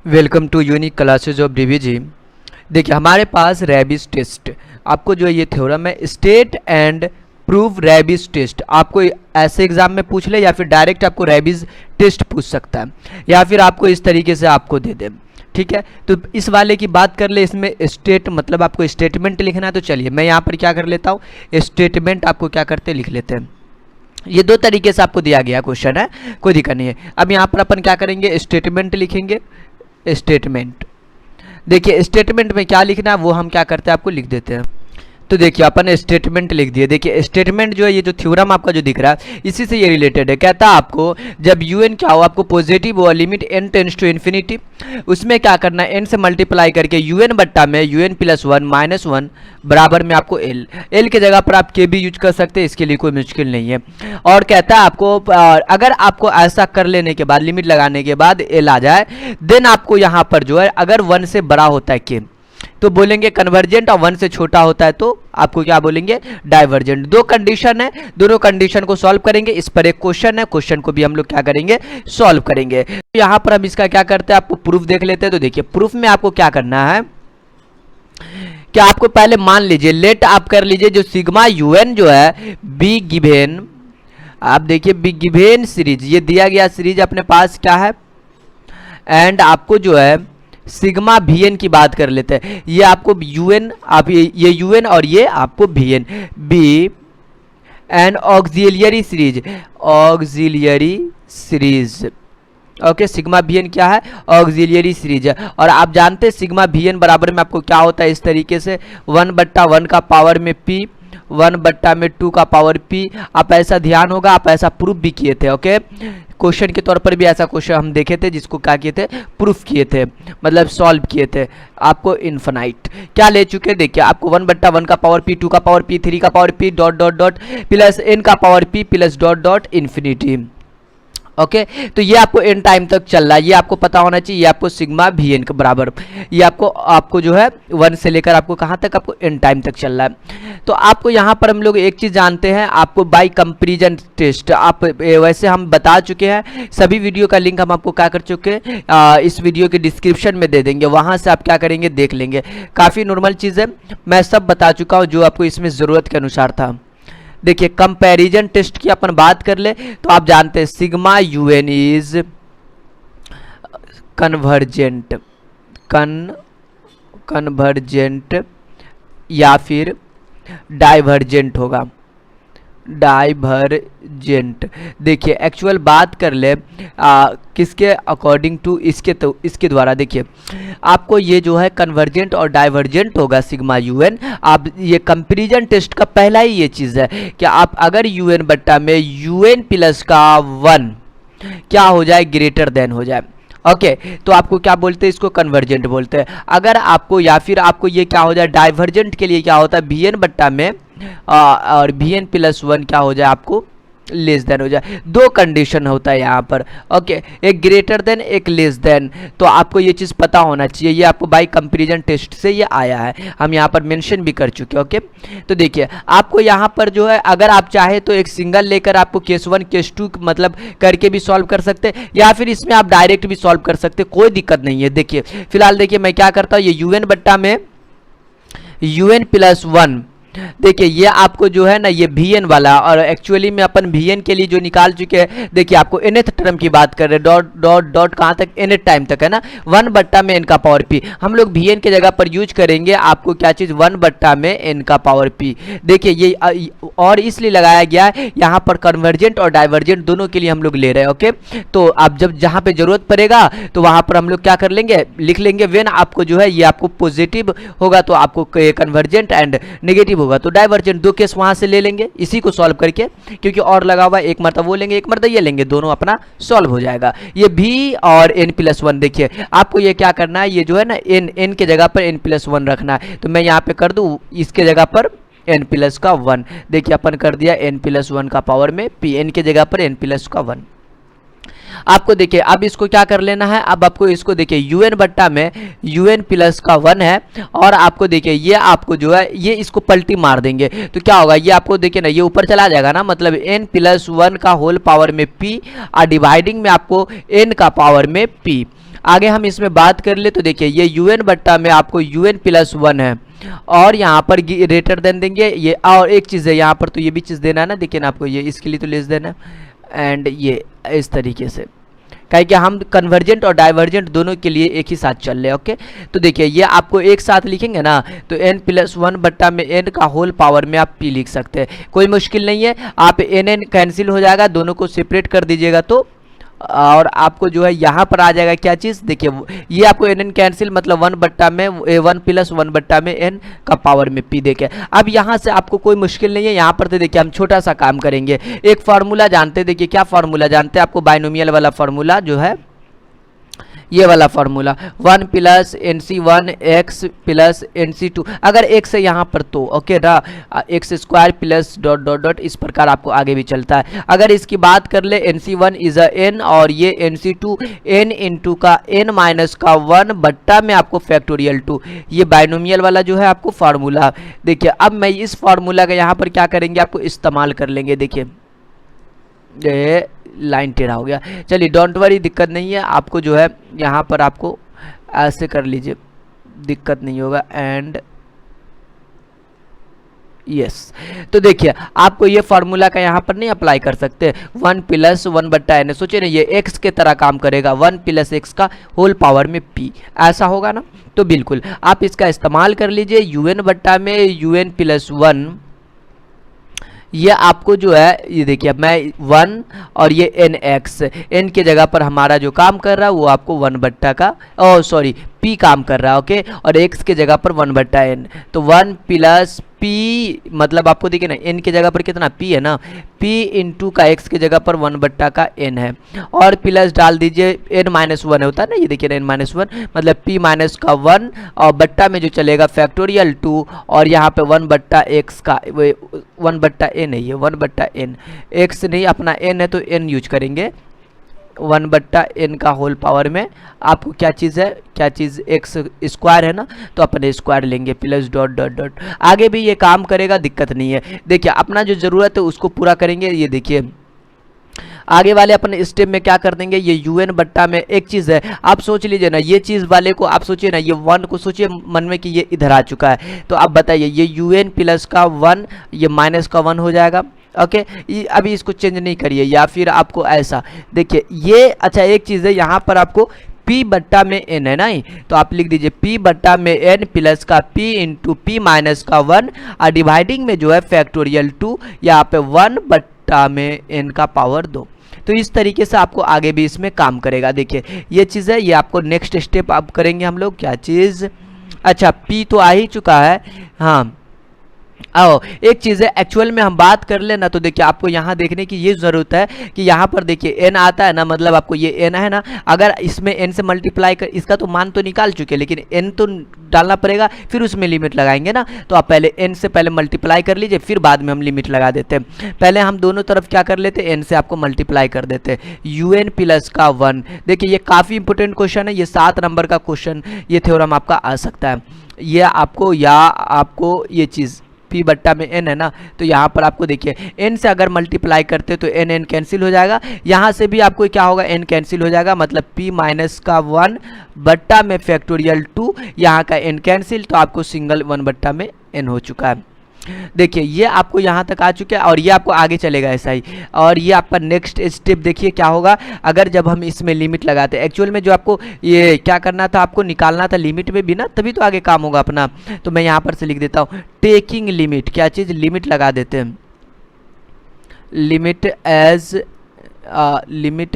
Welcome to unique classes of DVG. देखिए हमारे पास rabies test, आपको जो है ये थ्योरम है state and prove rabies test, आपको ऐसे एग्जाम में पूछ ले या फिर डायरेक्ट आपको रैबिस टेस्ट पूछ सकता है या फिर आपको इस तरीके से आपको दे दे। ठीक है, तो इस वाले की बात कर ले, इसमें स्टेट मतलब आपको स्टेटमेंट लिखना है। तो चलिए मैं यहाँ पर क्या कर लेता हूँ, स्टेटमेंट आपको क्या करते लिख लेते हैं। ये दो तरीके से आपको दिया गया क्वेश्चन है, कोई दिक्कत नहीं है। अब यहाँ पर अपन क्या करेंगे, स्टेटमेंट लिखेंगे। स्टेटमेंट, देखिए स्टेटमेंट में क्या लिखना है वो हम क्या करते हैं आपको लिख देते हैं। तो देखिए अपन स्टेटमेंट लिख दिए। देखिए स्टेटमेंट जो है ये जो थ्योरम आपका जो दिख रहा है इसी से ये रिलेटेड है। कहता है आपको जब यूएन क्या हो, आपको पॉजिटिव हो, limit n tends to infinity, उसमें क्या करना है एन से मल्टीप्लाई करके यूएन बट्टा में UN plus one minus one बराबर में आपको एल, एल के जगह पर आप के भी यूज कर सकते हैं, इसके लिए कोई मुश्किल नहीं है। और कहता है आपको अगर आपको ऐसा कर लेने के बाद, लिमिट लगाने के बाद एल आ जाए, देन आपको यहाँ पर जो है अगर वन से बड़ा होता है के तो बोलेंगे कन्वर्जेंट, और वन से छोटा होता है तो आपको क्या बोलेंगे डाइवर्जेंट। दो कंडीशन है, दोनों कंडीशन को सॉल्व करेंगे। इस पर एक क्वेश्चन है, क्वेश्चन को भी हम लोग क्या करेंगे सॉल्व करेंगे। तो यहाँ पर हम इसका क्या करते हैं आपको प्रूफ देख लेते हैं। तो देखिए प्रूफ में आपको क्या करना है कि आपको पहले मान लीजिए, लेट आप कर लीजिए जो सिग्मा यूएन जो है बी गिवेन, आप देखिए बी गिवेन सीरीज, ये दिया गया सीरीज अपने पास क्या है, एंड आपको जो है सिग्मा वी एन की बात कर लेते हैं। ये आपको यूएन, आप ये यूएन और ये आपको v n, b and auxiliary series, auxiliary series. Okay, sigma v n क्या है ऑक्सिलियरी सीरीज है। और आप जानते हैं सिग्मा वी एन बराबर में आपको क्या होता है इस तरीके से 1/1 का पावर में पी, 1/2 का पावर पी। आप ऐसा ध्यान होगा, आप ऐसा प्रूफ भी किए थे। ओके, क्वेश्चन के तौर पर भी ऐसा क्वेश्चन हम देखे थे जिसको क्या किए थे प्रूफ किए थे, मतलब सॉल्व किए थे। आपको इन्फिनाइट क्या ले चुके, देखिए आपको 1/1 का पावर पी, 2 का पावर पी, 3 का power P, dot dot dot plus N का power P plus dot dot infinity. Okay, तो ये आपको एन टाइम तक चल रहा है, ये आपको पता होना चाहिए। ये आपको सिग्मा वी एन के बराबर, ये आपको जो है 1 से लेकर आपको कहाँ तक आपको एन टाइम तक चल रहा है। तो आपको यहाँ पर हम लोग एक चीज़ जानते हैं, आपको बाय कंपैरिजन टेस्ट, आप वैसे हम बता चुके हैं, सभी वीडियो का लिंक हम आपको क्या कर चुके हैं इस वीडियो के डिस्क्रिप्शन में दे देंगे, वहाँ से आप क्या करेंगे देख लेंगे। काफ़ी नॉर्मल चीज़ है, मैं सब बता चुका हूँ जो आपको इसमें ज़रूरत के अनुसार था। देखिए कंपैरिजन टेस्ट की अपन बात कर ले तो आप जानते हैं sigma UN is convergent, convergent या फिर डाइवर्जेंट होगा, डाइवर्जेंट। देखिए एक्चुअल बात कर ले किसके अकॉर्डिंग टू इसके, तो इसके द्वारा देखिए आपको ये जो है कन्वर्जेंट और डाइवर्जेंट होगा सिग्मा यूएन। आप ये कंपैरिजन टेस्ट का पहला ही ये चीज़ है कि आप अगर यूएन बट्टा में यूएन प्लस का 1 क्या हो जाए ग्रेटर देन हो जाए। ओके, तो आपको क्या बोलते हैं इसको कन्वर्जेंट बोलते हैं। अगर आपको या फिर आपको ये क्या हो जाए डाइवर्जेंट के लिए क्या होता है वी एन बट्टा में और वी एन प्लस 1 क्या हो जाए आपको लेस देन हो जाए। दो कंडीशन होता है यहाँ पर। ओके, एक ग्रेटर देन एक लेस देन, तो आपको ये चीज़ पता होना चाहिए। ये आपको बाय कंपैरिजन टेस्ट से ये आया है, हम यहाँ पर मेंशन भी कर चुके हैं। ओके, तो देखिए आपको यहाँ पर जो है अगर आप चाहे तो एक सिंगल लेकर आपको केस 1 केस 2 मतलब करके भी सॉल्व कर सकते हैं, या फिर इसमें आप डायरेक्ट भी सॉल्व कर सकते हैं, कोई दिक्कत नहीं है। देखिए फिलहाल देखिए मैं क्या करता हूँ, ये यूएन बट्टा में यूएन प्लस 1, देखिए ये आपको जो है ना ये वी एन वाला, और एक्चुअली में अपन वी एन के लिए जो निकाल चुके हैं, देखिए आपको nth टर्म की बात कर रहे हैं, डॉट डॉट डॉट कहाँ तक nth टाइम तक है ना, 1/n का पावर पी। हम लोग वी एन के जगह पर यूज करेंगे आपको क्या चीज़ 1/n का पावर पी। देखिए ये और इसलिए लगाया गया है यहाँ पर कन्वर्जेंट और डाइवर्जेंट दोनों के लिए हम लोग ले रहे हैं। ओके, तो आप जब जहाँ पे जरूरत पड़ेगा तो वहाँ पर हम लोग क्या कर लेंगे लिख लेंगे, वेन आपको जो है ये आपको पॉजिटिव होगा तो आपको कन्वर्जेंट एंड नेगेटिव होगा तो डाइवर्जेंट। दो केस वहां से ले लेंगे इसी को सॉल्व करके, क्योंकि और लगा हुआ एक मरतबा वो लेंगे एक मरतबा ये लेंगे, दोनों अपना सॉल्व हो जाएगा। ये भी और n प्लस 1, देखिए आपको ये क्या करना है, ये जो है ना n के जगह पर n प्लस 1 रखना है। तो मैं यहाँ पे कर दूँ इसके जगह पर n प्लस का 1, देखिए अपन कर दिया n प्लस 1 का पावर में p, n के जगह पर n प्लस का 1। आपको देखिए अब इसको क्या कर लेना है, अब आपको इसको देखिए यूएन बट्टा में यूएन प्लस का 1 है, और आपको देखिए ये आपको जो है ये इसको पलटी मार देंगे तो क्या होगा, ये आपको देखिए ना ये ऊपर चला जाएगा ना, मतलब n प्लस 1 का होल पावर में p और डिवाइडिंग में आपको n का पावर में p। आगे हम इसमें बात कर ले तो देखिए ये un बट्टा में आपको un प्लस 1 है और यहाँ पर ग्रेटर देन देंगे ये, और एक चीज़ है यहाँ पर तो ये भी चीज़ देना है ना, देखिए ना आपको ये इसके लिए तो लेस देना है एंड ये इस तरीके से, कहीं कि हम कन्वर्जेंट और डाइवर्जेंट दोनों के लिए एक ही साथ चल रहे हैं। ओके, तो देखिए ये आपको एक साथ लिखेंगे ना तो n प्लस 1 बट्टा में n का होल पावर में आप p लिख सकते हैं, कोई मुश्किल नहीं है। आप n कैंसिल हो जाएगा, दोनों को सेपरेट कर दीजिएगा तो, और आपको जो है यहाँ पर आ जाएगा क्या चीज़, देखिए ये आपको n कैंसिल मतलब 1 बट्टा में 1 प्लस 1 बट्टा में n का पावर में p देखे। अब यहाँ से आपको कोई मुश्किल नहीं है, यहाँ पर तो देखिए हम छोटा सा काम करेंगे, एक फार्मूला जानते हैं, देखिए क्या फार्मूला जानते हैं, आपको बाइनोमियल वाला फार्मूला जो है ये वाला formula 1 plus NC1 x plus NC2, अगर x है यहाँ पर तो ओके ना, x square plus dot dot dot, इस प्रकार आपको आगे भी चलता है। अगर इसकी बात कर ले NC1 इज अ n और ये NC2 n इंटू का n माइनस का 1 बट्टा में आपको फैक्टोरियल 2, ये बाइनोमियल वाला जो है आपको फार्मूला। देखिए अब मैं इस फार्मूला का यहाँ पर क्या करेंगे, आपको इस्तेमाल कर लेंगे। देखिए ये लाइन टेढ़ा हो गया, चलिए डोंट वरी, दिक्कत नहीं है, आपको जो है यहाँ पर आपको ऐसे कर लीजिए, दिक्कत नहीं होगा। एंड यस, तो देखिए आपको ये फार्मूला का यहाँ पर नहीं अप्लाई कर सकते, 1 प्लस 1 बट्टा n, सोचिए ना ये x के तरह काम करेगा, 1 प्लस x का होल पावर में p, ऐसा होगा ना, तो बिल्कुल आप इसका इस्तेमाल कर लीजिए। un बट्टा में un प्लस 1, ये आपको जो है ये देखिए मैं 1 और ये nx, n के जगह पर हमारा जो काम कर रहा है वो आपको 1 बट्टा का सॉरी p काम कर रहा है ओके, और x के जगह पर 1 बट्टा n, तो 1 प्लस p मतलब आपको देखिए ना n के जगह पर कितना p है ना, p इंटू का x के जगह पर 1 बट्टा का n है, और प्लस डाल दीजिए n माइनस 1 होता है ना, ये देखिए ना n माइनस 1 मतलब p माइनस का 1 और बट्टा में जो चलेगा फैक्टोरियल 2, और यहाँ पे 1 बट्टा x का 1 बट्टा n है, ये 1 बट्टा n, x नहीं अपना n है तो n यूज करेंगे, 1 बट्टा n का होल पावर में आपको क्या चीज़ है, क्या चीज़ x स्क्वायर है ना, तो अपन स्क्वायर लेंगे प्लस डॉट डॉट डॉट, आगे भी ये काम करेगा, दिक्कत नहीं है। देखिए अपना जो ज़रूरत है उसको पूरा करेंगे। ये देखिए आगे वाले अपन स्टेप में क्या कर देंगे, ये un बट्टा में एक चीज़ है, आप सोच लीजिए ना ये चीज़ वाले को, आप सोचिए ना ये 1 को सोचिए मन में कि ये इधर आ चुका है, तो आप बताइए ये un प्लस का 1 ये माइनस का 1 हो जाएगा ओके। अभी इसको चेंज नहीं करिए, या फिर आपको ऐसा देखिए ये, अच्छा एक चीज़ है यहाँ पर आपको p बट्टा में n है ना, तो आप लिख दीजिए p बट्टा में n प्लस का p इंटू p माइनस का 1 और डिवाइडिंग में जो है फैक्टोरियल 2, यहाँ पे 1 बट्टा में n का पावर 2, तो इस तरीके से आपको आगे भी इसमें काम करेगा। देखिए ये चीज़ है, ये आपको नेक्स्ट स्टेप आप करेंगे हम लोग, क्या चीज़, अच्छा p तो आ ही चुका है, हाँ आओ एक चीज़ है एक्चुअल में हम बात कर लेना, तो देखिए आपको यहाँ देखने की ये ज़रूरत है कि यहाँ पर देखिए n आता है ना, मतलब आपको ये n है ना, अगर इसमें n से मल्टीप्लाई कर, इसका तो मान तो निकाल चुके लेकिन n तो डालना पड़ेगा, फिर उसमें लिमिट लगाएंगे ना, तो आप पहले n से पहले मल्टीप्लाई कर लीजिए, फिर बाद में हम लिमिट लगा देते हैं। पहले हम दोनों तरफ क्या कर लेते, n से आपको मल्टीप्लाई कर देते un प्लस का 1। देखिए ये काफ़ी इंपॉर्टेंट क्वेश्चन है, ये 7 नंबर का क्वेश्चन, ये थ्योरम आपका आ सकता है। ये आपको या आपको ये चीज़ p बट्टा में n है ना, तो यहाँ पर आपको देखिए n से अगर मल्टीप्लाई करते तो n कैंसिल हो जाएगा, यहाँ से भी आपको क्या होगा n कैंसिल हो जाएगा, मतलब p माइनस का 1 बट्टा में फैक्टोरियल 2, यहाँ का n कैंसिल, तो आपको सिंगल 1 बट्टा में n हो चुका है। देखिए ये आपको यहाँ तक आ चुके हैं और ये आपको आगे चलेगा ऐसा ही, और ये आपका नेक्स्ट स्टेप देखिए क्या होगा, अगर जब हम इसमें लिमिट लगाते हैं, एक्चुअल में जो आपको ये क्या करना था, आपको निकालना था लिमिट में भी ना, तभी तो आगे काम होगा अपना। तो मैं यहाँ पर से लिख देता हूँ टेकिंग लिमिट, क्या चीज़, लिमिट लगा देते हैं, limit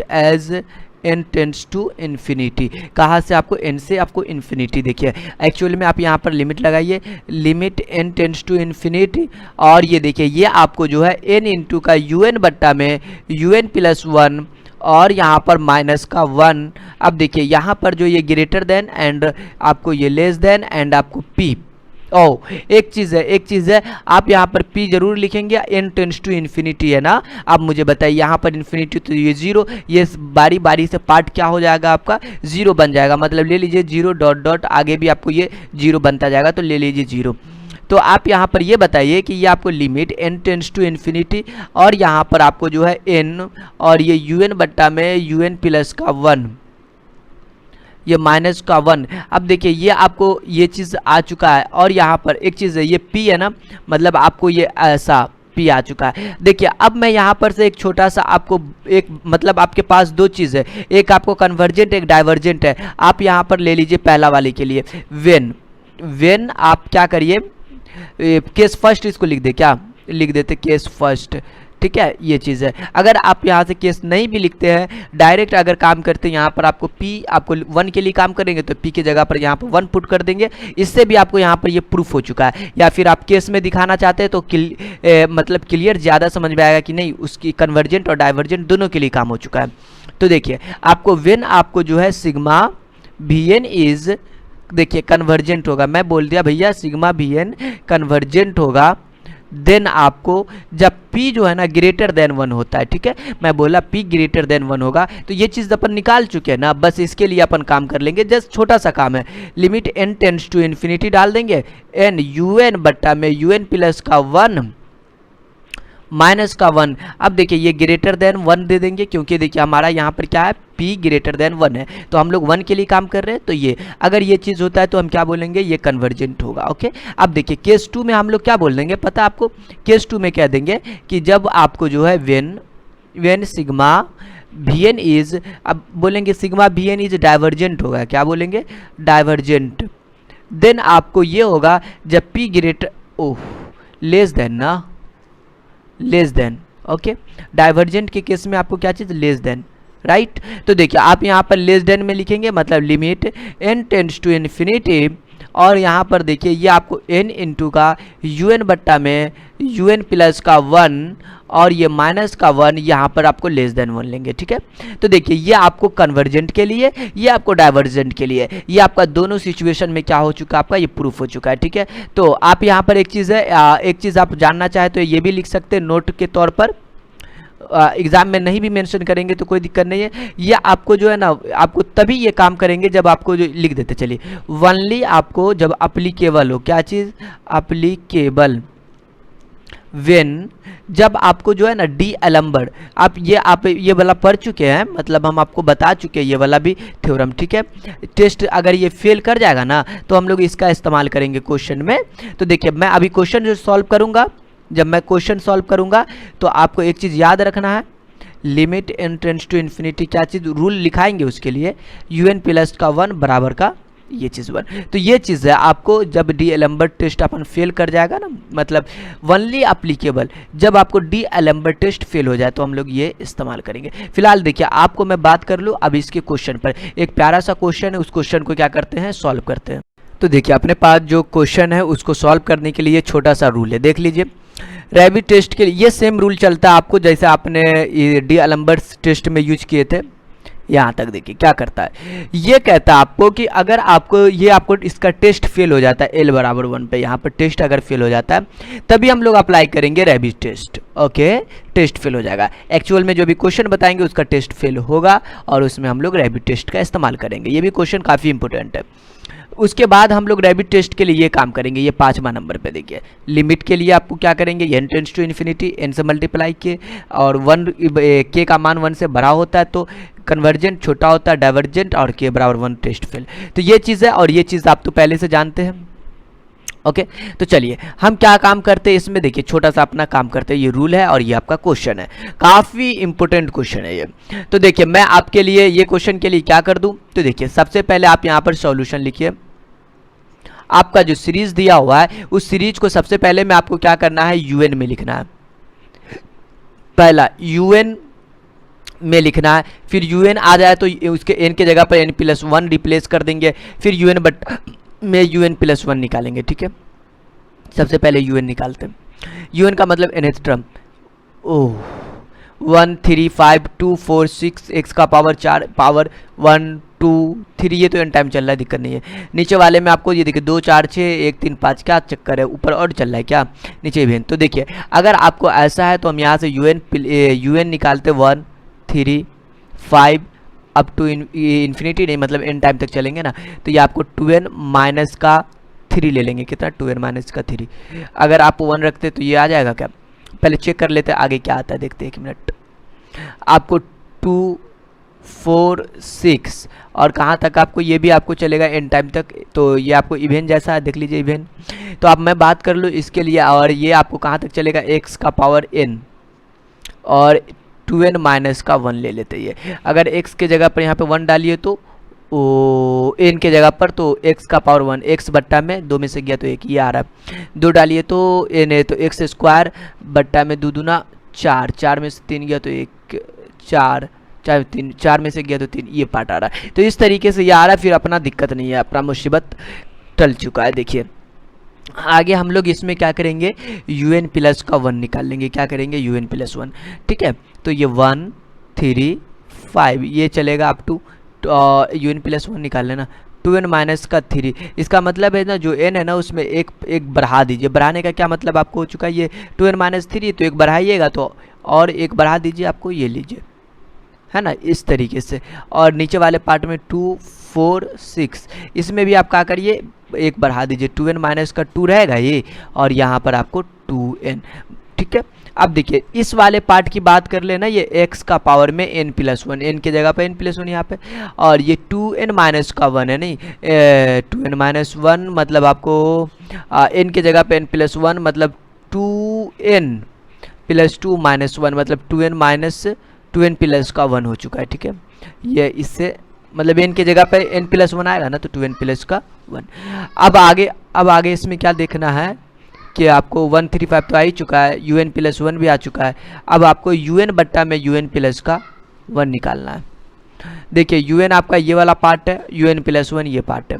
as n tends to infinity, कहाँ से आपको n से आपको इन्फिनिटी, देखिए एक्चुअली में आप यहाँ पर लिमिट लगाइए, limit n tends to infinity, और ये देखिए ये आपको जो है n इंटू का un बट्टा में un प्लस 1 और यहाँ पर माइनस का 1। अब देखिए यहाँ पर जो ये ग्रेटर देन एंड आपको ये लेस देन एंड आपको p, एक चीज़ है आप यहाँ पर p जरूर लिखेंगे, n टेंड्स टू इन्फिनिटी है ना। अब मुझे बताइए यहाँ पर इन्फिनिटी तो ये 0, ये बारी बारी से पार्ट क्या हो जाएगा आपका 0 बन जाएगा, मतलब ले लीजिए 0 डॉट डॉट, आगे भी आपको ये 0 बनता जाएगा, तो ले लीजिए 0। तो आप यहाँ पर ये बताइए कि ये आपको limit n tends to infinity, और यहाँ पर आपको जो है n और ये un बट्टा में un प्लस का 1, ये माइनस का 1। अब देखिए ये आपको ये चीज़ आ चुका है, और यहाँ पर एक चीज़ है, ये p है ना, मतलब आपको ये ऐसा p आ चुका है। देखिए अब मैं यहाँ पर से एक छोटा सा आपको एक मतलब आपके पास दो चीज़ है, एक आपको कन्वर्जेंट एक डाइवर्जेंट है। आप यहाँ पर ले लीजिए पहला वाले के लिए वेन आप क्या करिए, केस फर्स्ट इसको लिख दे, क्या लिख देते, केस फर्स्ट, ठीक है, ये चीज़ है। अगर आप यहाँ से केस नहीं भी लिखते हैं, डायरेक्ट अगर काम करते हैं यहाँ पर आपको p आपको 1 के लिए काम करेंगे तो p की जगह पर यहाँ पर 1 पुट कर देंगे। इससे भी आपको यहाँ पर ये प्रूफ हो चुका है। या फिर आप केस में दिखाना चाहते हैं तो मतलब क्लियर ज़्यादा समझ में आएगा कि नहीं, उसकी कन्वर्जेंट और डाइवर्जेंट दोनों के लिए काम हो चुका है। तो देखिए आपको वेन आपको जो है सिग्मा वी एन इज, देखिए कन्वर्जेंट होगा, मैं बोल दिया भैया सिग्मा वी एन कन्वर्जेंट होगा, देन आपको जब p जो है ना ग्रेटर देन 1 होता है, ठीक है, मैं बोला p ग्रेटर देन 1 होगा, तो ये चीज़ अपन निकाल चुके हैं ना। बस इसके लिए अपन काम कर लेंगे, जस्ट छोटा सा काम है, limit n tends to infinity डाल देंगे, n un बट्टा में un प्लस का 1 माइनस का 1। अब देखिए ये ग्रेटर देन 1 दे देंगे, क्योंकि देखिए हमारा यहाँ पर क्या है, p ग्रेटर देन 1 है, तो हम लोग 1 के लिए काम कर रहे हैं। तो ये अगर ये चीज़ होता है तो हम क्या बोलेंगे, ये कन्वर्जेंट होगा। ओके, अब देखिए केस 2 में हम लोग क्या बोल देंगे पता है आपको, केस 2 में कह देंगे कि जब आपको जो है when sigma v n is, अब बोलेंगे sigma v n is divergent होगा, क्या बोलेंगे, डाइवर्जेंट। देन आपको ये होगा जब p ग्रेटर लेस देन ना, लेस देन, ओके, डाइवर्जेंट के केस में आपको क्या चीज़, लेस देन, राइट। तो देखिए आप यहाँ पर लेस देन में लिखेंगे, मतलब limit n tends to infinity, और यहाँ पर देखिए ये आपको n इंटू का un बट्टा में un प्लस का 1 और ये माइनस का 1, यहाँ पर आपको लेस देन 1 लेंगे, ठीक है। तो देखिए ये आपको कन्वर्जेंट के लिए, ये आपको डाइवर्जेंट के लिए, ये आपका दोनों सिचुएशन में क्या हो चुका है, आपका ये प्रूफ हो चुका है, ठीक है। तो आप यहाँ पर एक चीज़ है, एक चीज़ आप जानना चाहे तो ये भी लिख सकते हैं नोट के तौर पर, एग्जाम में नहीं भी मेंशन करेंगे तो कोई दिक्कत नहीं है। ये आपको जो है ना, आपको तभी ये काम करेंगे जब आपको जो लिख देते, चलिए वनली आपको जब अप्लीकेबल हो, क्या चीज़, अप्लीकेबल वेन, जब आपको जो है ना डी एलम्बर्ट, आप ये वाला पढ़ चुके हैं, मतलब हम आपको बता चुके हैं ये वाला भी थ्योरम, ठीक है। टेस्ट अगर ये फेल कर जाएगा ना तो हम लोग इसका इस्तेमाल करेंगे क्वेश्चन में। तो देखिए मैं अभी क्वेश्चन जो सॉल्व करूंगा, जब मैं क्वेश्चन सॉल्व करूंगा तो आपको एक चीज़ याद रखना है, limit n tends to infinity, क्या चीज़ रूल लिखाएंगे उसके लिए, un प्लस का 1 बराबर का ये चीज़ 1। तो ये चीज़ है आपको जब डी एलम्बर्ट टेस्ट अपन फेल कर जाएगा ना, मतलब वनली अप्लीकेबल, जब आपको डी एलम्बर्ट टेस्ट फेल हो जाए तो हम लोग ये इस्तेमाल करेंगे। फिलहाल देखिए आपको मैं बात कर लूँ अब इसके क्वेश्चन पर, एक प्यारा सा क्वेश्चन है, उस क्वेश्चन को क्या करते हैं, सॉल्व करते हैं। तो देखिए अपने पास जो क्वेश्चन है उसको सॉल्व करने के लिए छोटा सा रूल है, देख लीजिए। रैबिट टेस्ट के लिए ये सेम रूल चलता है आपको जैसे आपने डी एलम्बर्ट टेस्ट में यूज किए थे। यहाँ तक देखिए क्या करता है, ये कहता है आपको कि अगर आपको इसका टेस्ट फेल हो जाता है l बराबर 1 पे, यहाँ पर टेस्ट अगर फेल हो जाता है तभी हम लोग अप्लाई करेंगे Raabe's test. Okay, test fail हो जाएगा, एक्चुअल में जो भी क्वेश्चन बताएंगे उसका टेस्ट फेल होगा और उसमें हम लोग रैबिट टेस्ट का इस्तेमाल करेंगे। ये भी क्वेश्चन काफ़ी इंपॉर्टेंट है। उसके बाद हम लोग रैबिट टेस्ट के लिए ये काम करेंगे, ये 5वां नंबर पे देखिए, लिमिट के लिए आपको क्या करेंगे, n tends to infinity, n से मल्टीप्लाई के, और 1 k का मान 1 से बड़ा होता है तो कन्वर्जेंट छोटा होता है, डाइवर्जेंट, और k बराबर 1 टेस्ट फेल। तो ये चीज़ है, और ये चीज़ आप तो पहले से जानते हैं। ओके, तो चलिए हम क्या काम करते हैं इसमें, देखिए छोटा सा अपना काम करते हैं, ये रूल है और ये आपका क्वेश्चन है, काफ़ी इंपॉर्टेंट क्वेश्चन है ये। तो देखिए मैं आपके लिए ये क्वेश्चन के लिए क्या कर दूं, तो देखिए सबसे पहले आप यहाँ पर सॉल्यूशन लिखिए। आपका जो सीरीज दिया हुआ है उस सीरीज को सबसे पहले में आपको क्या करना है, यूएन में लिखना है, पहला यूएन में लिखना है, फिर यूएन आ जाए तो उसके एन के जगह पर n प्लस 1 रिप्लेस कर देंगे, फिर यूएन बट में un प्लस 1 निकालेंगे, ठीक है। सबसे पहले un निकालते हैं, un का मतलब nth टर्म, ओह 1 3 5 2 4 6 x का पावर 4 पावर 1 2 3, ये तो एन टाइम चल रहा है, दिक्कत नहीं है। नीचे वाले में आपको ये देखिए 2 4 6 1 3 5, क्या चक्कर है, ऊपर और चल रहा है क्या, नीचे भी। तो देखिए अगर आपको ऐसा है तो हम यहाँ से un निकालते 1 3 5 अप टू इन्फिनिटी, नहीं मतलब एन टाइम तक चलेंगे ना, तो ये आपको 2n माइनस का 3 ले लेंगे, कितना 2n माइनस का 3। अगर आप 1 रखते तो ये आ जाएगा क्या, पहले चेक कर लेते हैं आगे क्या आता है, देखते हैं 1 मिनट। आपको 2 4 6 और कहाँ तक आपको, ये भी आपको चलेगा n टाइम तक। तो ये आपको इवेन जैसा है, देख लीजिए इवेन। तो अब मैं बात कर लूँ इसके लिए, और ये आपको कहाँ तक चलेगा, x का पावर n और 2n माइनस का 1 ले लेते हैं। अगर x के जगह पर यहाँ पे 1 डालिए तो n के जगह पर तो x का पावर 1, x बट्टा में 2 में से गया तो 1, ये आ रहा है। 2 डालिए तो n है, तो x स्क्वायर बट्टा में 2 दूना 4, 4 में से 3 गया तो 1, 4 4 3, 4 में से गया तो 3, ये पार्ट आ रहा है। तो इस तरीके से ये आ रहा है, फिर अपना दिक्कत नहीं है, अपना मुसीबत टल चुका है। देखिए आगे हम लोग इसमें क्या करेंगे, un प्लस का 1 निकाल लेंगे। क्या करेंगे, un प्लस 1, ठीक है। तो ये 1 3 5 ये चलेगा अप टू un प्लस 1 निकाल लेना, 2n माइनस का 3। इसका मतलब है ना, जो n है ना उसमें एक बढ़ा दीजिए। बढ़ाने का क्या मतलब आपको हो चुका है, ये 2n माइनस 3 तो एक बढ़ाइएगा तो और एक बढ़ा दीजिए, आपको ये लीजिए, है ना, इस तरीके से। और नीचे वाले पार्ट में 2 4 6 इसमें भी आप क्या करिए, एक बढ़ा दीजिए, 2n माइनस का 2 रहेगा ये, और यहाँ पर आपको 2n, ठीक है। अब देखिए इस वाले पार्ट की बात कर लेना, ये x का पावर में n प्लस 1, n के जगह पे n प्लस 1 यहाँ पे, और ये 2n माइनस का 1 है, नहीं 2n माइनस 1 मतलब आपको n के जगह पे n प्लस 1 मतलब 2n प्लस 2 माइनस 1 मतलब 2n माइनस 2n प्लस का 1 हो चुका है, ठीक है। ये इससे मतलब n के जगह पे n प्लस 1 आएगा ना, तो 2n प्लस का 1। अब आगे इसमें क्या देखना है कि आपको 135 तो आ ही चुका है, un प्लस 1 भी आ चुका है। अब आपको un बट्टा में un प्लस का 1 निकालना है। देखिए un आपका ये वाला पार्ट है, un प्लस 1 ये पार्ट है।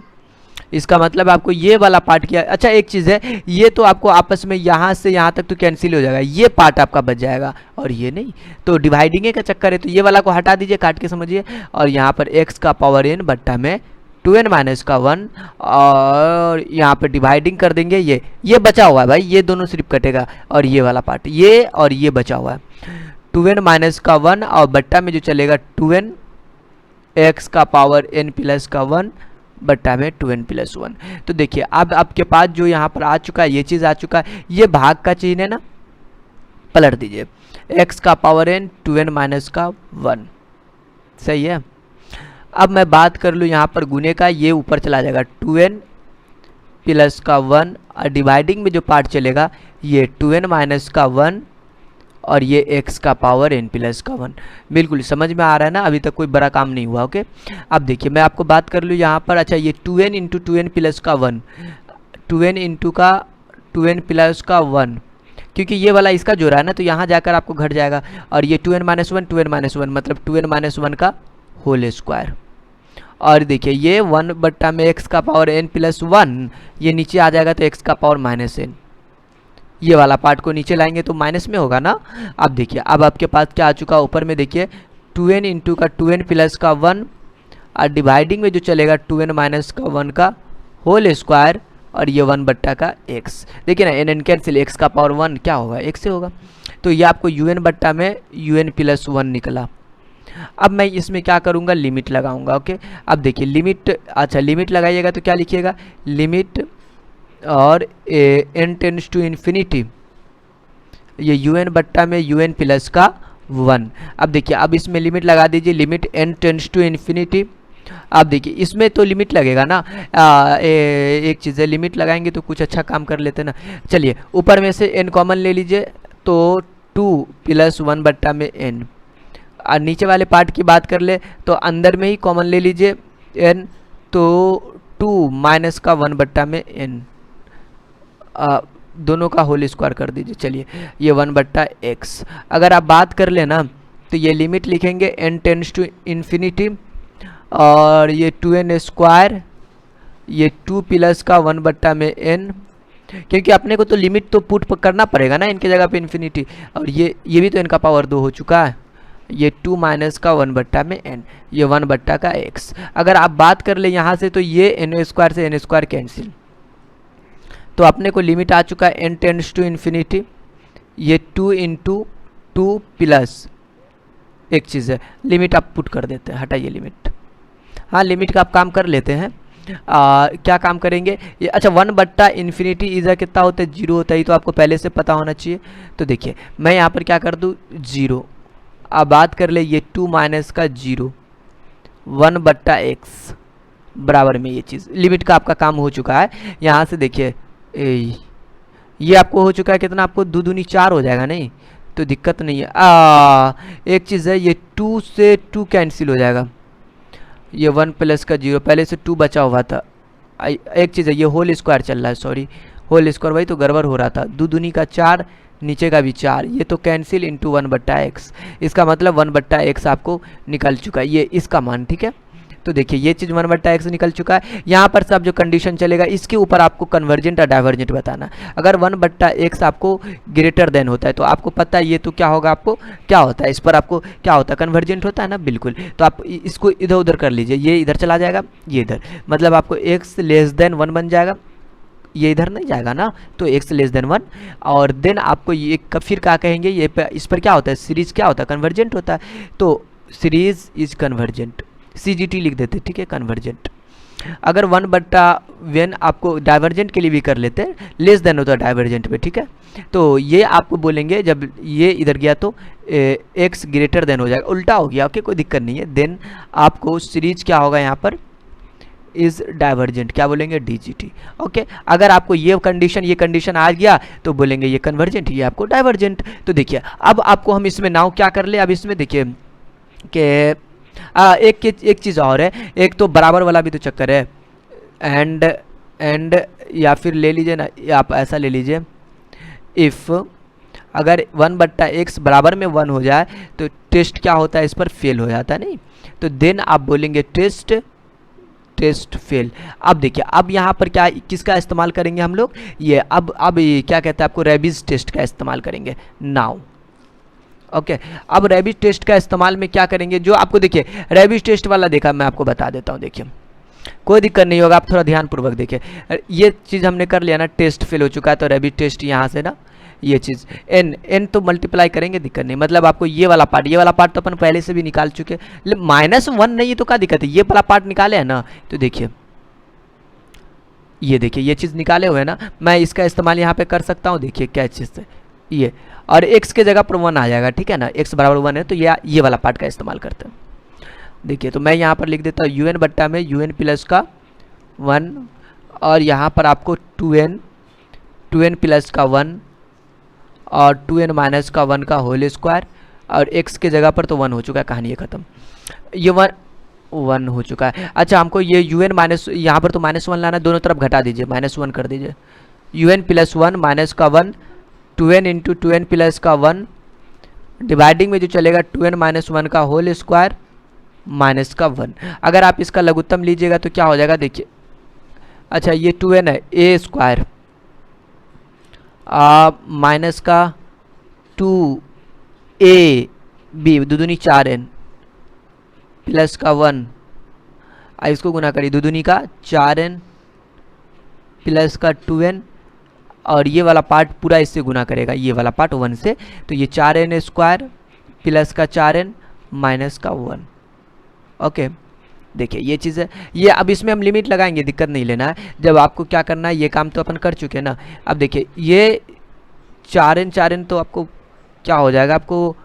इसका मतलब आपको ये वाला पार्ट किया। अच्छा एक चीज़ है, ये तो आपको आपस में यहाँ से यहाँ तक तो कैंसिल हो जाएगा, ये पार्ट आपका बच जाएगा और ये नहीं, तो डिवाइडिंग का चक्कर है, तो ये वाला को हटा दीजिए, काट के समझिए। और यहाँ पर x का पावर n बट्टा में 2n माइनस का 1 और यहाँ पर डिवाइडिंग कर देंगे। ये बचा हुआ है भाई, ये दोनों सिर्फ कटेगा, और ये वाला पार्ट ये और ये बचा हुआ है, 2n माइनस का 1 और बट्टा में जो चलेगा 2n x का पावर n प्लस का 1 बट्टा में 2n प्लस 1। तो देखिए अब आपके पास जो यहाँ पर आ चुका है, ये चीज़ आ चुका है, ये भाग का चिन्ह है ना, पलट दीजिए, x का पावर n 2n माइनस का 1, सही है। अब मैं बात कर लूँ यहाँ पर गुने का, ये ऊपर चला जाएगा 2n प्लस का 1 और डिवाइडिंग में जो पार्ट चलेगा ये 2n माइनस का 1 और ये x का पावर n प्लस का 1। बिल्कुल समझ में आ रहा है ना, अभी तक कोई बड़ा काम नहीं हुआ। ओके अब देखिए मैं आपको बात कर लूँ यहाँ पर। अच्छा ये 2n इंटू 2n प्लस का 1, 2n इंटू का 2n प्लस का 1, क्योंकि ये वाला इसका जोड़ा है ना, तो यहाँ जाकर आपको घट जाएगा। और ये 2n माइनस 1 2n माइनस 1 मतलब 2n माइनस 1 का होल स्क्वायर। और देखिए ये 1 बट्टा में x का पावर n प्लस 1, ये नीचे आ जाएगा तो x का पावर माइनस n, ये वाला पार्ट को नीचे लाएंगे तो माइनस में होगा ना। अब देखिए अब आपके पास क्या आ चुका, ऊपर में देखिए 2n इंटू का 2n प्लस का 1 और डिवाइडिंग में जो चलेगा 2n माइनस का 1 का होल स्क्वायर और ये 1 बट्टा का x। देखिए ना n कैंसिल, x का पावर 1 क्या होगा, x से होगा। तो ये आपको un बट्टा में un प्लस 1 निकला। अब मैं इसमें क्या करूँगा, लिमिट लगाऊंगा। ओके अब देखिए लिमिट, अच्छा लिमिट लगाइएगा तो क्या लिखिएगा, लिमिट और n टेंड्स टू इन्फिनिटी, ये un बट्टा में un प्लस का 1। अब देखिए अब इसमें लिमिट लगा दीजिए, limit n tends to infinity. अब देखिए इसमें तो लिमिट लगेगा ना, एक चीज़ है, लिमिट लगाएंगे तो कुछ अच्छा काम कर लेते ना। चलिए ऊपर में से n कॉमन ले लीजिए तो 2 प्लस 1 बट्टा में n, और नीचे वाले पार्ट की बात कर ले तो अंदर में ही कॉमन ले लीजिए n, तो 2 माइनस का 1 बट्टा में n, दोनों का होल स्क्वायर कर दीजिए। चलिए ये 1 बट्टा x। अगर आप बात कर ले ना तो ये लिमिट लिखेंगे n टेंड्स टू इन्फिनिटी और ये 2n स्क्वायर, ये 2 प्लस का 1 बट्टा में n, क्योंकि अपने को तो लिमिट तो पुट करना पड़ेगा ना इनके जगह पे इन्फिनिटी, और ये भी तो इनका पावर 2 हो चुका है, ये 2 माइनस का 1 बट्टा में n, ये 1 बट्टा का x। अगर आप बात कर ले यहाँ से तो ये n स्क्वायर से n स्क्वायर कैंसिल, तो अपने को लिमिट आ चुका है n टेंड्स टू इन्फिनिटी, ये 2 इंटू 2 प्लस एक चीज़ है, लिमिट आप पुट कर देते हैं, हटाइए लिमिट, हाँ लिमिट का आप काम कर लेते हैं। क्या काम करेंगे ये, अच्छा 1 बट्टा इन्फिनिटी इज़ा कितना होता है, 0 होता है, तो आपको पहले से पता होना चाहिए। तो देखिए मैं यहाँ पर क्या कर दूँ 0। अब बात कर ले ये 2 माइनस का 0, 1/x बराबर में ये चीज़ लिमिट का आपका काम हो चुका है। यहाँ से देखिए ये आपको हो चुका है कितना, आपको 2 दूनी 4 हो जाएगा, नहीं तो दिक्कत नहीं है। एक चीज़ है, ये 2 से 2 कैंसिल हो जाएगा, ये 1 प्लस का 0, पहले से 2 बचा हुआ था। एक चीज़ है, ये होल स्क्वायर चल रहा है, सॉरी होल स्क्वायर, वही तो गड़बड़ हो रहा था। 2 दूनी का 4, नीचे का भी 4, ये तो कैंसिल इंटू 1/x, इसका मतलब 1/x आपको निकल चुका है, ये इसका मान, ठीक है। तो देखिए ये चीज़ 1/x निकल चुका है। यहाँ पर सब जो कंडीशन चलेगा इसके ऊपर आपको कन्वर्जेंट और डाइवर्जेंट बताना। अगर 1/x आपको ग्रेटर देन होता है तो आपको पता है ये तो क्या होगा, आपको क्या होता है, इस पर आपको क्या होता है, कन्वर्जेंट होता है ना, बिल्कुल। तो आप इसको इधर उधर कर लीजिए, ये इधर चला जाएगा, ये इधर, मतलब आपको x लेस देन 1 बन जाएगा, ये इधर नहीं जाएगा ना, तो x लेस देन 1। और देन आपको ये फिर क्या कहेंगे, ये इस पर क्या होता है, सीरीज क्या होता है, कन्वर्जेंट होता है, तो सीरीज इज कन्वर्जेंट, CGT लिख देते, ठीक है, कन्वर्जेंट। अगर 1/n आपको डाइवर्जेंट के लिए भी कर लेते हैं, लेस देन होता है डाइवर्जेंट पे, ठीक है। तो ये आपको बोलेंगे जब ये इधर गया तो x ग्रेटर देन हो जाएगा, उल्टा हो गया, ओके कोई दिक्कत नहीं है। देन आपको सीरीज क्या होगा यहाँ पर, इज डाइवर्जेंट, क्या बोलेंगे, DGT, ओके। अगर आपको ये कंडीशन आ गया तो बोलेंगे ये कन्वर्जेंट, ये आपको डाइवर्जेंट। तो देखिए अब आपको हम इसमें नाउ क्या कर ले, अब इसमें देखिए कि एक चीज़ और है, एक तो बराबर वाला भी तो चक्कर है, एंड या फिर ले लीजिए ना, आप ऐसा ले लीजिए, इफ़ अगर 1/x बराबर में 1 हो जाए तो टेस्ट क्या होता है, इस पर फेल हो जाता है, नहीं तो देन आप बोलेंगे टेस्ट फेल। अब देखिए अब यहाँ पर क्या किसका इस्तेमाल करेंगे हम लोग, ये अब ये क्या कहते हैं, आपको रेबीज टेस्ट का इस्तेमाल करेंगे नाउ, ओके। अब रेबीज टेस्ट का इस्तेमाल में क्या करेंगे, जो आपको देखिए रेबीज टेस्ट वाला देखा, मैं आपको बता देता हूँ, देखिए कोई दिक्कत नहीं होगा, आप थोड़ा ध्यानपूर्वक देखिए। ये चीज़ हमने कर लिया ना, टेस्ट फेल हो चुका है, तो रेबीज टेस्ट यहाँ से ना, ये चीज़ n तो मल्टीप्लाई करेंगे, दिक्कत नहीं, मतलब आपको ये वाला पार्ट तो अपन पहले से भी निकाल चुके, -1 नहीं है तो क्या दिक्कत है, ये वाला पार्ट निकाले है ना। तो देखिए ये देखिए ये चीज़ निकाले हुए है ना, मैं इसका इस्तेमाल यहाँ पे कर सकता हूँ, देखिए क्या चीज़ से ये, और x के जगह पर 1 आ जाएगा, ठीक है ना, x बराबर 1 है तो ये वाला पार्ट का इस्तेमाल करते हैं। देखिए तो मैं यहाँ पर लिख देता हूँ un बट्टा में un प्लस का 1, और यहाँ पर आपको 2n प्लस का 1 और 2n माइनस का 1 का होल स्क्वायर, और x के जगह पर तो 1 हो चुका है, कहानी है ख़त्म, ये 1 हो चुका है। अच्छा हमको ये un माइनस, यहाँ पर तो -1 लाना, दोनों तरफ घटा दीजिए, -1 कर दीजिए, un प्लस 1 माइनस का 1, 2n इंटू 2n प्लस का 1, डिवाइडिंग में जो चलेगा 2n माइनस 1 का होल स्क्वायर माइनस का 1। अगर आप इसका लघुत्तम लीजिएगा तो क्या हो जाएगा, देखिए अच्छा ये 2n है, a स्क्वायर माइनस का 2ab, 2 दूनी 4n प्लस का 1, इसको गुना करिए, 2 दूनी का 4n प्लस का 2n, और ये वाला पार्ट पूरा इससे गुना करेगा, ये वाला पार्ट 1 से, तो ये 4n स्क्वायर प्लस का 4n माइनस का 1, ओके। देखिए ये चीज़ है, ये अब इसमें हम लिमिट लगाएंगे, दिक्कत नहीं लेना है। जब आपको क्या करना है, ये काम तो अपन कर चुके हैं ना। अब देखिए ये 4n तो आपको क्या हो जाएगा, आपको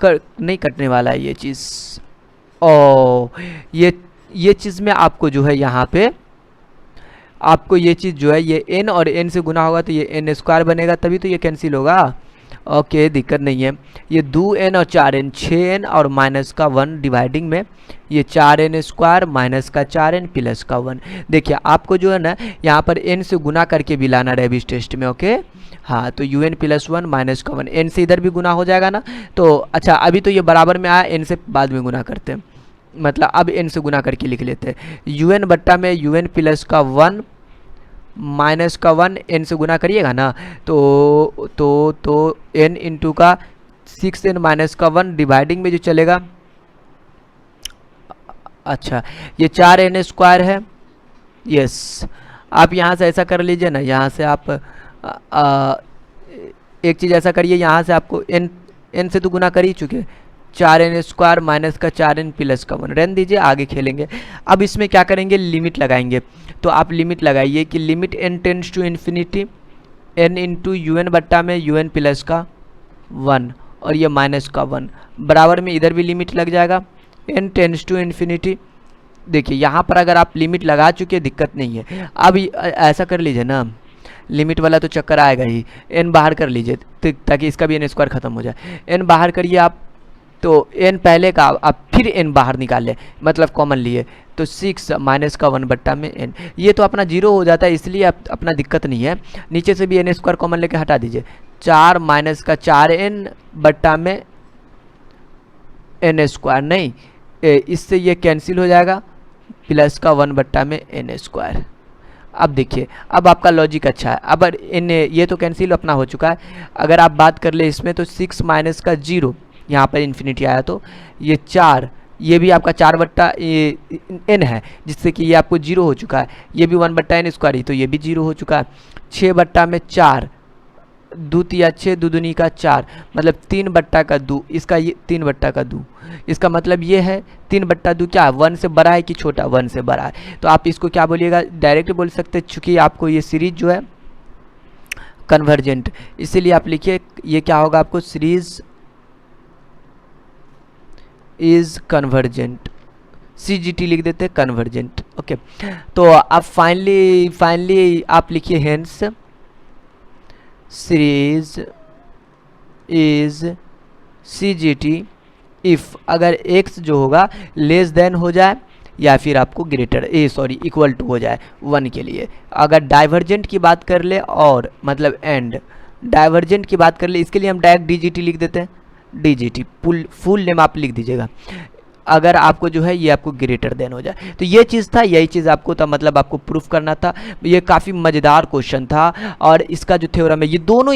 नहीं कटने वाला है ये चीज़, ये चीज़ में आपको जो है यहाँ पे आपको ये चीज़ जो है ये n और n से गुना होगा तो ये n स्क्वायर बनेगा, तभी तो ये कैंसिल होगा, ओके दिक्कत नहीं है। ये 2n और 4n 6n और माइनस का 1 डिवाइडिंग में ये 4n स्क्वायर माइनस का 4n प्लस का 1। देखिए आपको जो है ना यहाँ पर n से गुना करके भी लाना रेबीज टेस्ट में, ओके हाँ। तो un प्लस 1 माइनस का 1, n से इधर भी गुना हो जाएगा ना, तो अच्छा अभी तो ये बराबर में आया, n से बाद में गुना करते हैं, मतलब अब n से गुना करके लिख लेते हैं, un बट्टा में un प्लस का 1 माइनस का 1, n से गुना करिएगा ना, तो n इंटू का 6n माइनस का 1 डिवाइडिंग में जो चलेगा, अच्छा ये 4n स्क्वायर है, यस। आप यहाँ से ऐसा कर लीजिए ना, यहाँ से आप एक चीज़ ऐसा करिए, यहाँ से आपको n से तो गुना कर ही चुके, 4n स्क्वायर माइनस का 4n प्लस का 1, रहने दीजिए आगे खेलेंगे। अब इसमें क्या करेंगे, लिमिट लगाएंगे, तो आप लिमिट लगाइए कि limit n tends to infinity n into un बट्टा में un प्लस का 1 और ये माइनस का 1 बराबर में इधर भी लिमिट लग जाएगा, n टेंड्स टू इन्फिनिटी देखिए यहाँ पर अगर आप लिमिट लगा चुके हैं दिक्कत नहीं है। अब ऐसा कर लीजिए ना, लिमिट वाला तो चक्कर आएगा ही, n बाहर कर लीजिए ताकि इसका भी n स्क्वायर खत्म हो जाए। n बाहर करिए आप, तो n पहले का आप फिर n बाहर निकाल लें, मतलब कॉमन लिए, तो 6 माइनस का 1/n, ये तो अपना 0 हो जाता है, इसलिए अपना दिक्कत नहीं है। नीचे से भी n स्क्वायर कॉमन लेके हटा दीजिए, 4 माइनस का 4n/n स्क्वायर, नहीं इससे ये कैंसिल हो जाएगा, प्लस का 1/n स्क्वायर। अब देखिए, अब आपका लॉजिक अच्छा है। अब ये तो कैंसिल अपना हो चुका है। अगर आप बात कर ले इसमें, तो 6 माइनस का 0, यहाँ पर इन्फिनिटी आया तो ये 4, ये भी आपका 4/n है, जिससे कि ये आपको 0 हो चुका है। ये भी 1/n स्क्वायर ही, तो ये भी 0 हो चुका है। 6/4, 2 तिया 6, 2 दूनी का 4, मतलब 3/2, इसका ये 3/2, इसका मतलब ये है 3/2 क्या है, 1 से बड़ा है कि छोटा, 1 से बड़ा है। तो आप इसको क्या बोलिएगा, डायरेक्ट बोल सकते हैं, चूँकि आपको ये सीरीज जो है कन्वर्जेंट, इसीलिए आप लिखिए ये क्या होगा, आपको सीरीज इज कन्वर्जेंट, CGT लिख देते हैं, कन्वर्जेंट। ओके, तो अब फाइनली आप लिखिए hence series is CGT if अगर x जो होगा लेस देन हो जाए या फिर आपको ग्रेटर इक्वल टू हो जाए 1 के लिए। अगर डाइवर्जेंट की बात कर ले, और मतलब एंड डाइवर्जेंट की बात कर ले, इसके लिए हम डायरेक्ट DGT लिख देते हैं, DGT फुल नेम आप लिख दीजिएगा। अगर आपको जो है ये आपको ग्रेटर देन हो जाए, तो ये चीज़ था, यही चीज़ आपको था, मतलब आपको प्रूफ करना था। ये काफ़ी मज़ेदार क्वेश्चन था, और इसका जो थ्योरम है, ये दोनों